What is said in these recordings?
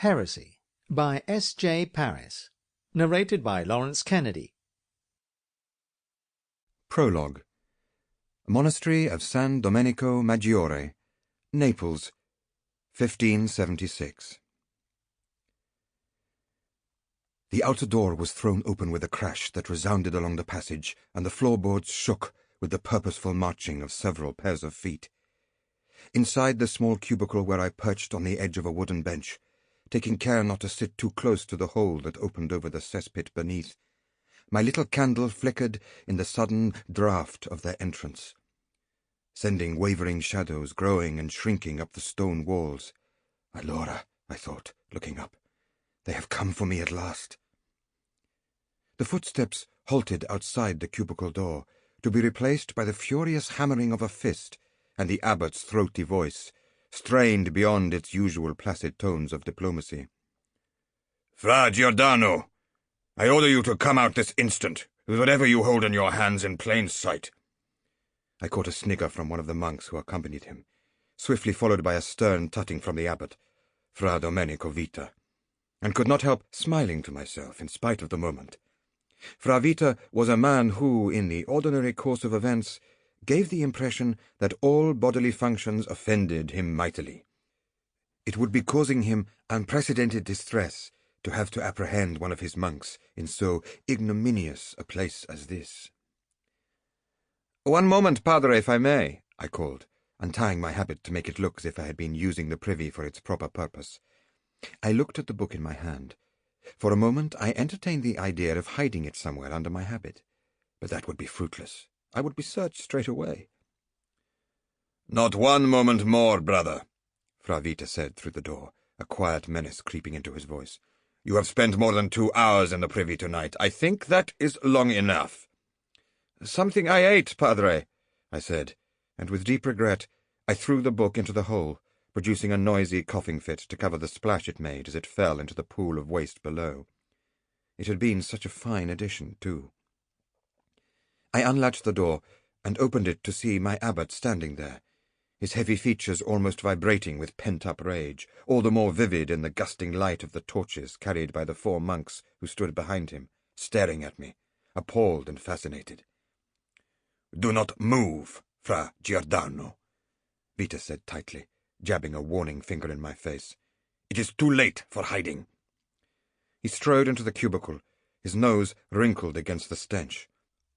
Heresy by S.J. Parris. Narrated by Laurence Kennedy. Prologue. Monastery of San Domenico Maggiore, Naples, 1576. The outer door was thrown open with a crash that resounded along the passage, and the floorboards shook with the purposeful marching of several pairs of feet. Inside the small cubicle where I perched on the edge of a wooden bench, taking care not to sit too close to the hole that opened over the cesspit beneath, my little candle flickered in the sudden draught of their entrance, sending wavering shadows growing and shrinking up the stone walls. "Allora," I thought, looking up, "they have come for me at last." The footsteps halted outside the cubicle door, to be replaced by the furious hammering of a fist and the abbot's throaty voice, strained beyond its usual placid tones of diplomacy. "Fra Giordano, I order you to come out this instant, with whatever you hold in your hands in plain sight." I caught a snigger from one of the monks who accompanied him, swiftly followed by a stern tutting from the abbot, Fra Domenico Vita, and could not help smiling to myself in spite of the moment. Fra Vita was a man who, in the ordinary course of events, gave the impression that all bodily functions offended him mightily. It would be causing him unprecedented distress to have to apprehend one of his monks in so ignominious a place as this. "One moment, Padre, if I may," I called, untying my habit to make it look as if I had been using the privy for its proper purpose. I looked at the book in my hand. For a moment I entertained the idea of hiding it somewhere under my habit, but that would be fruitless. I would be searched straight away. "Not one moment more, brother," Fra Vita said through the door, a quiet menace creeping into his voice. "You have spent more than 2 hours in the privy tonight. I think that is long enough." "Something I ate, Padre," I said, and with deep regret I threw the book into the hole, producing a noisy coughing fit to cover the splash it made as it fell into the pool of waste below. It had been such a fine addition, too. I unlatched the door and opened it to see my abbot standing there, his heavy features almost vibrating with pent-up rage, all the more vivid in the gusting light of the torches carried by the 4 monks who stood behind him, staring at me, appalled and fascinated. "Do not move, Fra Giordano," Vita said tightly, jabbing a warning finger in my face. "It is too late for hiding." He strode into the cubicle, his nose wrinkled against the stench,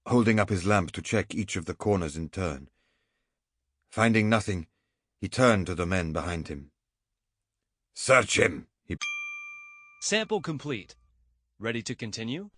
holding up his lamp to check each of the corners in turn. Finding nothing, he turned to the men behind him. "Search him!" Sample complete. Ready to continue?